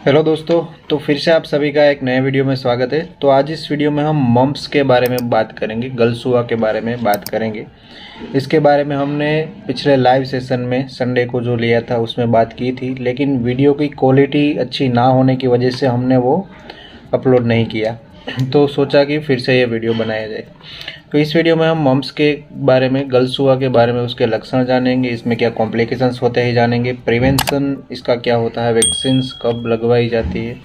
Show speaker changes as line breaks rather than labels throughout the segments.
Hello दोस्तों, तो फिर से आप सभी का एक नए वीडियो में स्वागत है। तो आज इस वीडियो में हम मम्प्स के बारे में बात करेंगे, गलसुआ के बारे में बात करेंगे। इसके बारे में हमने पिछले लाइव सेशन में संडे को जो लिया था उसमें बात की थी, लेकिन वीडियो की क्वालिटी अच्छी ना होने की वजह से हमने वो अपलोड नहीं किया। तो सोचा कि फिर से ये वीडियो बनाया जाए। तो इस वीडियो में हम मम्प्स के बारे में, गलसुआ के बारे में, उसके लक्षण जानेंगे, इसमें क्या कॉम्प्लिकेशंस होते हैं जानेंगे, प्रिवेंशन इसका क्या होता है, वैक्सीन्स कब लगवाई जाती है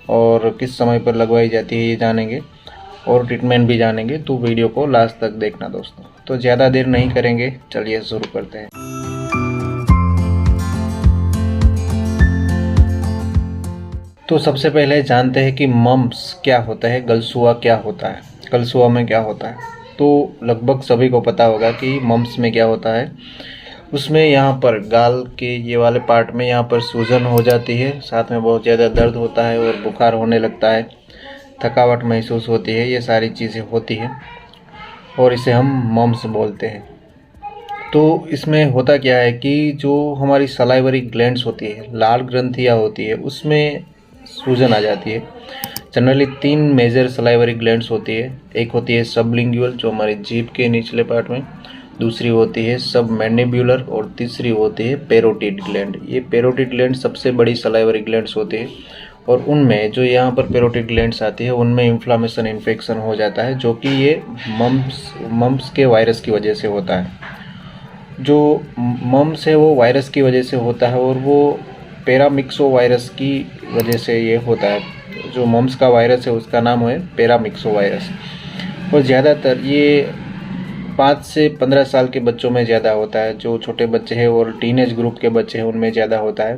और किस समय पर लगवाई जाती है ये जानेंगे, और ट्रीटमेंट भी जानेंगे। तो वीडियो को लास्ट तक देखना दोस्तों। तो ज़्यादा देर नहीं करेंगे, चलिए शुरू करते हैं। तो सबसे पहले जानते हैं कि मम्प्स क्या होता है, गलसुआ क्या होता है, गलसुआ में क्या होता है। तो लगभग सभी को पता होगा कि मम्प्स में क्या होता है। उसमें यहाँ पर गाल के ये वाले पार्ट में यहाँ पर सूजन हो जाती है, साथ में बहुत ज़्यादा दर्द होता है और बुखार होने लगता है, थकावट महसूस होती है, ये सारी चीज़ें होती हैं और इसे हम मम्प्स बोलते हैं। तो इसमें होता क्या है कि जो हमारी सलाइवरी ग्लैंड्स होती है, लाल ग्रंथियाँ होती है, उसमें सूजन आ जाती है। जनरली 3 मेजर सलाइवरी ग्लैंड्स होती है। एक होती है सबलिंगुअल, जो हमारी जीभ के निचले पार्ट में, दूसरी होती है सब मैंडिब्यूलर और तीसरी होती है पेरोटिड ग्लैंड। ये पेरोटिड ग्लैंड सबसे बड़ी सलाइवरी ग्लैंड्स होती है और उनमें जो यहाँ पर पेरोटिड ग्लैंड्स आती है उनमें इन्फ्लामेशन, इन्फेक्शन हो जाता है, जो कि ये मम्प्स के वायरस की वजह से होता है। जो मम्प्स है वो वायरस की वजह से होता है और वो पैरामिक्सो वायरस की वजह से ये होता है। जो मम्प्स का वायरस है उसका नाम है पैरामिक्सो वायरस। और ज़्यादातर ये 5 से 15 साल के बच्चों में ज़्यादा होता है। जो छोटे बच्चे हैं और टीनेज ग्रुप के बच्चे हैं उनमें ज़्यादा होता है,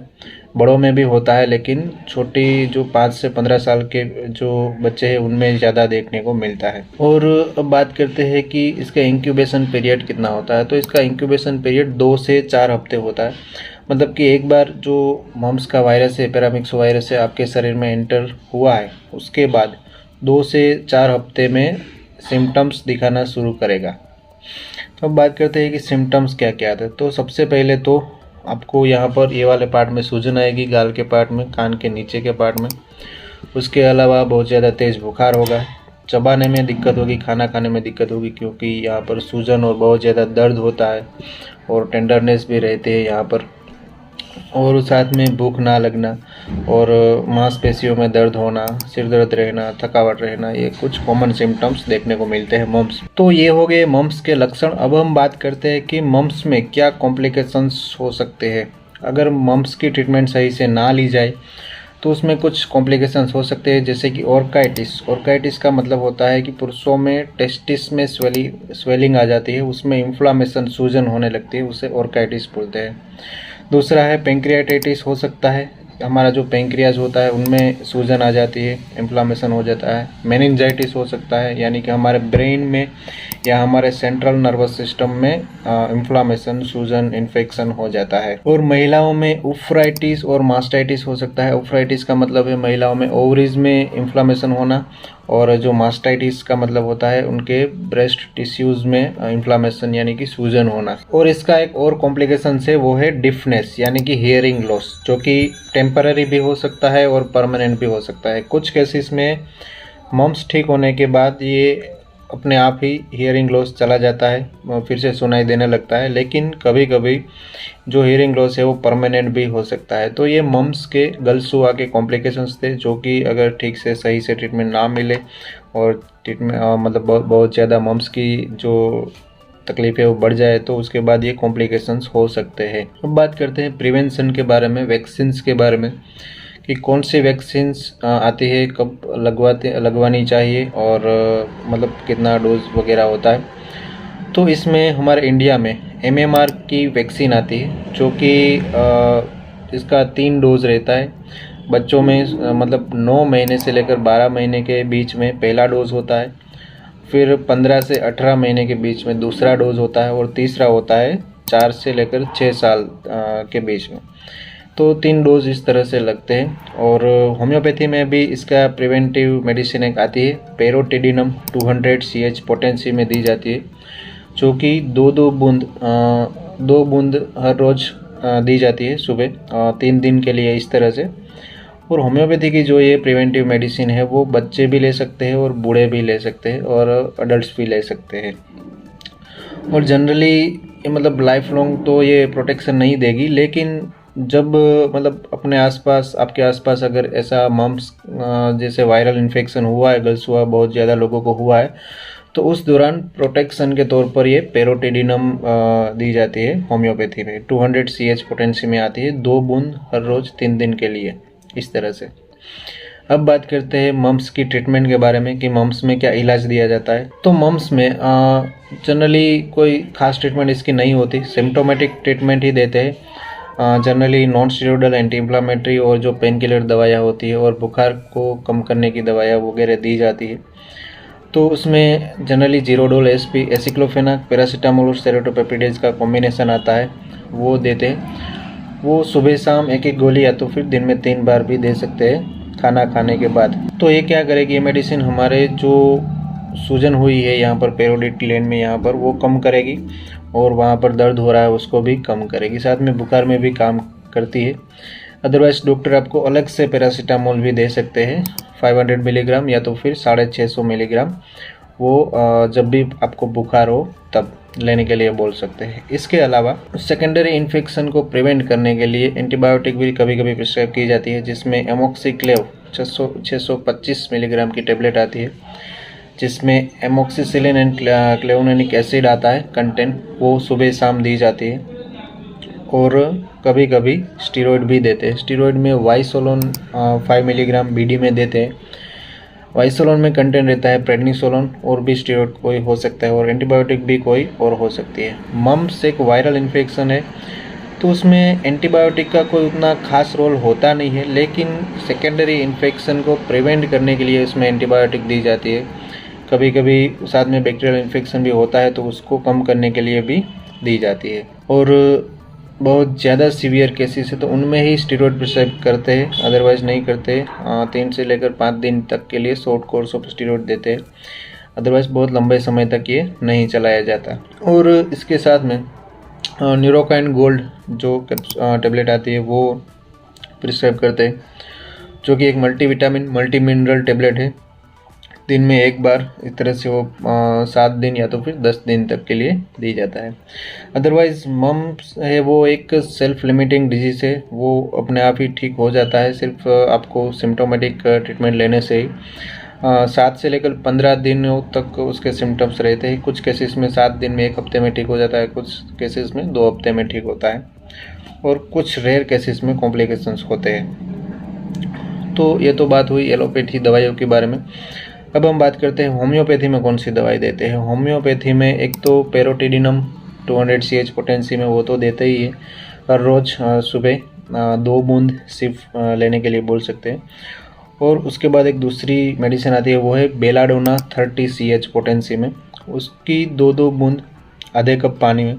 बड़ों में भी होता है, लेकिन छोटी जो 5 से 15 साल के जो बच्चे हैं उनमें ज़्यादा देखने को मिलता है। और अब बात करते हैं कि इसका इंक्यूबेशन पीरियड कितना होता है। तो इसका इंक्यूबेशन पीरियड 2 से 4 हफ्ते होता है। मतलब कि एक बार जो मम्प्स का वायरस है, पैरामिक्सो वायरस है, आपके शरीर में एंटर हुआ है, उसके बाद 2 से 4 हफ्ते में सिम्टम्स दिखाना शुरू करेगा। तो अब बात करते हैं कि सिम्टम्स क्या क्या आते हैं। तो सबसे पहले तो आपको यहाँ पर ये वाले पार्ट में सूजन आएगी, गाल के पार्ट में, कान के नीचे के पार्ट में। उसके अलावा बहुत ज़्यादा तेज़ बुखार होगा, चबाने में दिक्कत होगी, खाना खाने में दिक्कत होगी, क्योंकि यहाँ पर सूजन और बहुत ज़्यादा दर्द होता है और टेंडरनेस भी रहते हैं यहाँ पर। और साथ में भूख ना लगना और मांसपेशियों में दर्द होना, सिर दर्द रहना, थकावट रहना, ये कुछ कॉमन सिम्टम्स देखने को मिलते हैं मम्प्स। तो ये हो गए मम्प्स के लक्षण। अब हम बात करते हैं कि मम्प्स में क्या कॉम्प्लिकेशंस हो सकते हैं। अगर मम्प्स की ट्रीटमेंट सही से ना ली जाए तो उसमें कुछ कॉम्प्लिकेशंस हो सकते हैं, जैसे कि ऑर्काइटिस। ऑर्काइटिस का मतलब होता है कि पुरुषों में टेस्टिस में स्वेलिंग आ जाती है, उसमें इन्फ्लामेशन, सूजन होने लगती है, उसे ऑर्काइटिस बोलते हैं। दूसरा है पेंक्रियाटाइटिस, हो सकता है हमारा जो पेंक्रियाज होता है उनमें सूजन आ जाती है, इन्फ्लामेशन हो जाता है। मेनिंजाइटिस हो सकता है, यानी कि हमारे ब्रेन में या हमारे सेंट्रल नर्वस सिस्टम में इन्फ्लामेशन, सूजन, इन्फेक्शन हो जाता है। और महिलाओं में उफ्राइटिस और मास्टाइटिस हो सकता है। उफ्राइटिस का मतलब है महिलाओं में ओवरीज में इन्फ्लामेशन होना, और जो मास्टाइटिस का मतलब होता है उनके ब्रेस्ट टिश्यूज में इन्फ्लामेशन यानी कि सूजन होना। और इसका एक और कॉम्प्लिकेशन है, वो है डिफनेस यानी कि हियरिंग लॉस, जो कि टेम्पररी भी हो सकता है और परमानेंट भी हो सकता है। कुछ केसेस में मम्प्स ठीक होने के बाद ये अपने आप ही हियरिंग लॉस चला जाता है, फिर से सुनाई देने लगता है, लेकिन कभी कभी जो हियरिंग लॉस है वो परमानेंट भी हो सकता है। तो ये मम्प्स के, गलसुआ के कॉम्प्लिकेशंस थे, जो कि अगर ठीक से सही से ट्रीटमेंट ना मिले और ट्रीटमेंट मतलब बहुत ज़्यादा मम्प्स की जो तकलीफ है वो बढ़ जाए तो उसके बाद ये कॉम्प्लिकेशंस हो सकते हैं। अब बात करते हैं प्रिवेंशन के बारे में, वैक्सीन्स के बारे में, कि कौन सी वैक्सीन्स आती है, कब लगवानी चाहिए और मतलब कितना डोज वगैरह होता है। तो इसमें हमारे इंडिया में MMR की वैक्सीन आती है, जो कि इसका 3 डोज रहता है। बच्चों में मतलब 9 महीने से लेकर 12 महीने के बीच में पहला डोज होता है, फिर 15 से 18 महीने के बीच में दूसरा डोज होता है, और तीसरा होता है 4 से लेकर 6 साल के बीच में। तो 3 डोज इस तरह से लगते हैं। और होम्योपैथी में भी इसका प्रिवेंटिव मेडिसिन एक आती है, पेरोटिडिनम 200 CH पोटेंसी में दी जाती है, जो कि 2 बूंद हर रोज़ दी जाती है सुबह 3 दिन के लिए इस तरह से। और होम्योपैथी की जो ये प्रिवेंटिव मेडिसिन है वो बच्चे भी ले सकते हैं और बूढ़े भी ले सकते हैं और अडल्ट्स भी ले सकते हैं। और जनरली ये मतलब लाइफ लॉन्ग तो ये प्रोटेक्शन नहीं देगी, लेकिन जब मतलब अपने आसपास, आपके आसपास अगर ऐसा मम्स जैसे वायरल इन्फेक्शन हुआ है, गल्स हुआ, बहुत ज़्यादा लोगों को हुआ है, तो उस दौरान प्रोटेक्शन के तौर पर ये पेरोटिडिनम दी जाती है होम्योपैथी में। 200 CH पोटेंसी में आती है, 2 बूंद हर रोज़ 3 दिन के लिए, इस तरह से। अब बात करते हैं मम्स की ट्रीटमेंट के बारे में कि मम्स में क्या इलाज दिया जाता है। तो मम्स में जनरली कोई खास ट्रीटमेंट इसकी नहीं होती, सिम्टोमेटिक ट्रीटमेंट ही देते हैं। Generally non steroidal anti inflammatory और जो पेन किलर दवाइयाँ होती है और बुखार को कम करने की दवाइयाँ वगैरह दी जाती है। तो उसमें generally Zerodol SP, aceclofenac, paracetamol और सेरोटोपेप्टिडेज का कॉम्बिनेशन आता है, वो देते हैं। वो सुबह शाम 1-1 गोली या तो फिर दिन में 3 बार भी दे सकते हैं खाना खाने के बाद। तो ये क्या करेगी, ये मेडिसिन हमारे जो सूजन हुई है यहाँ पर पेरोटिड ग्लैंड में, यहाँ पर वो कम करेगी और वहाँ पर दर्द हो रहा है उसको भी कम करेगी, साथ में बुखार में भी काम करती है। अदरवाइज डॉक्टर आपको अलग से पैरासीटामोल भी दे सकते हैं 500 मिलीग्राम या तो फिर 650 मिलीग्राम, वो जब भी आपको बुखार हो तब लेने के लिए बोल सकते हैं। इसके अलावा सेकेंडरी इन्फेक्शन को प्रिवेंट करने के लिए एंटीबायोटिक भी कभी कभी प्रिस्क्राइब की जाती है, जिसमें एमोक्सिक्लेव 625 मिलीग्राम की टेबलेट आती है, जिसमें एमोक्सिसिलिन एंड क्लेवोनिक एसिड आता है कंटेंट, वो सुबह शाम दी जाती है। और कभी कभी स्टीरॉयड भी देते हैं। स्टीरॉयड में वाइसोलोन 5 मिलीग्राम बीडी में देते हैं। वाइसोलोन में कंटेंट रहता है प्रेडनिसोलोन, और भी स्टीरॉयड कोई हो सकता है, और एंटीबायोटिक भी कोई और हो सकती है। मम्स एक वायरल इन्फेक्शन है, तो उसमें एंटीबायोटिक का कोई उतना खास रोल होता नहीं है, लेकिन सेकेंडरी इन्फेक्शन को प्रिवेंट करने के लिए इसमें एंटीबायोटिक दी जाती है। कभी कभी साथ में बैक्टीरियल इन्फेक्शन भी होता है, तो उसको कम करने के लिए भी दी जाती है। और बहुत ज़्यादा सीवियर केसेस है तो उनमें ही स्टीरॉयड प्रिस्क्राइब करते हैं, अदरवाइज नहीं करते। 3 से लेकर 5 दिन तक के लिए शॉर्ट कोर्स ऑफ स्टीरॉयड देते हैं, अदरवाइज बहुत लंबे समय तक ये नहीं चलाया जाता। और इसके साथ में न्यूरोकाइन गोल्ड जो टेबलेट आती है वो प्रिस्क्राइब करते हैं, जो कि एक मल्टीविटामिन मल्टी मिनरल टेबलेट है। दिन में 1 बार, इस तरह से वो 7 दिन या तो फिर 10 दिन तक के लिए दी जाता है। अदरवाइज मम्स है वो एक सेल्फ लिमिटिंग डिजीज़ है, वो अपने आप ही ठीक हो जाता है, सिर्फ आपको सिम्टोमेटिक ट्रीटमेंट लेने से ही। 7 से लेकर 15 दिनों तक उसके सिम्टम्स रहते हैं। कुछ केसेस में 7 दिन में 1 हफ्ते में ठीक हो जाता है, कुछ केसेस में 2 हफ्ते में ठीक होता है, और कुछ रेयर केसेस में कॉम्प्लिकेशंस होते हैं। तो ये तो बात हुई एलोपैथी दवाइयों के बारे में। अब हम बात करते हैं होम्योपैथी में कौन सी दवाई देते हैं। होम्योपैथी में एक तो पेरोटिडिनम 200 CH पोटेंसी में, वो तो देते ही है, हर रोज़ सुबह 2 बूंद सिर्फ लेने के लिए बोल सकते हैं। और उसके बाद एक दूसरी मेडिसिन आती है, वो है बेलाडोना 30 CH पोटेंसी में, उसकी 2-2 बूंद आधे कप पानी में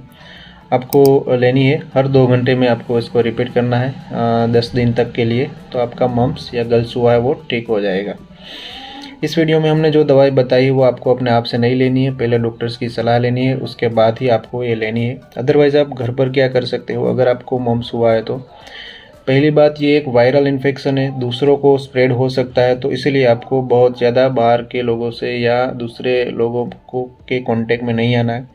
आपको लेनी है। हर 2 घंटे में आपको इसको रिपीट करना है 10 दिन तक के लिए, तो आपका मम्स या गल्स हुआ है वो ठीक हो जाएगा। इस वीडियो में हमने जो दवाई बताई वो आपको अपने आप से नहीं लेनी है, पहले डॉक्टर्स की सलाह लेनी है, उसके बाद ही आपको ये लेनी है। अदरवाइज़ आप घर पर क्या कर सकते हो अगर आपको मम्स हुआ है तो। पहली बात, ये एक वायरल इन्फेक्शन है, दूसरों को स्प्रेड हो सकता है, तो इसीलिए आपको बहुत ज़्यादा बाहर के लोगों से या दूसरे लोगों को के कांटेक्ट में नहीं आना है,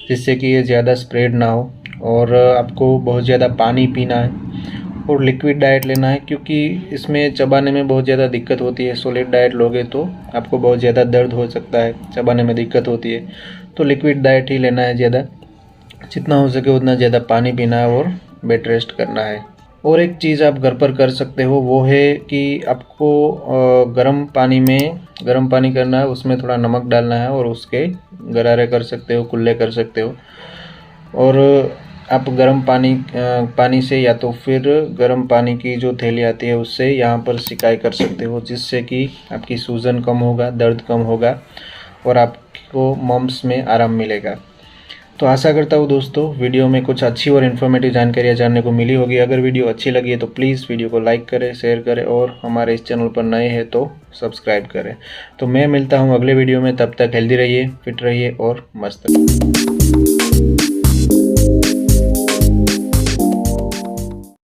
जिससे कि ये ज़्यादा स्प्रेड ना हो। और आपको बहुत ज़्यादा पानी पीना है और लिक्विड डाइट लेना है, क्योंकि इसमें चबाने में बहुत ज़्यादा दिक्कत होती है। सॉलिड डाइट लोगे तो आपको बहुत ज़्यादा दर्द हो सकता है, चबाने में दिक्कत होती है, तो लिक्विड डाइट ही लेना है ज़्यादा, जितना हो सके उतना ज़्यादा पानी पीना है और बेड रेस्ट करना है। और एक चीज़ आप घर पर कर सकते हो, वो है कि आपको गर्म पानी करना है, उसमें थोड़ा नमक डालना है और उसके गरारे कर सकते हो, कुल्ले कर सकते हो। और आप गर्म पानी से या तो फिर गर्म पानी की जो थैली आती है उससे यहाँ पर सिकाई कर सकते हो, जिससे कि आपकी सूजन कम होगा, दर्द कम होगा और आपको मम्स में आराम मिलेगा। तो आशा करता हूँ दोस्तों वीडियो में कुछ अच्छी और इन्फॉर्मेटिव जानकारियाँ जानने को मिली होगी। अगर वीडियो अच्छी लगी है तो प्लीज़ वीडियो को लाइक करें, शेयर करें और हमारे इस चैनल पर नए हैं तो सब्सक्राइब करें। तो मैं मिलता हूँ अगले वीडियो में, तब तक हेल्दी रहिए, फिट रहिए और मस्त रहिए।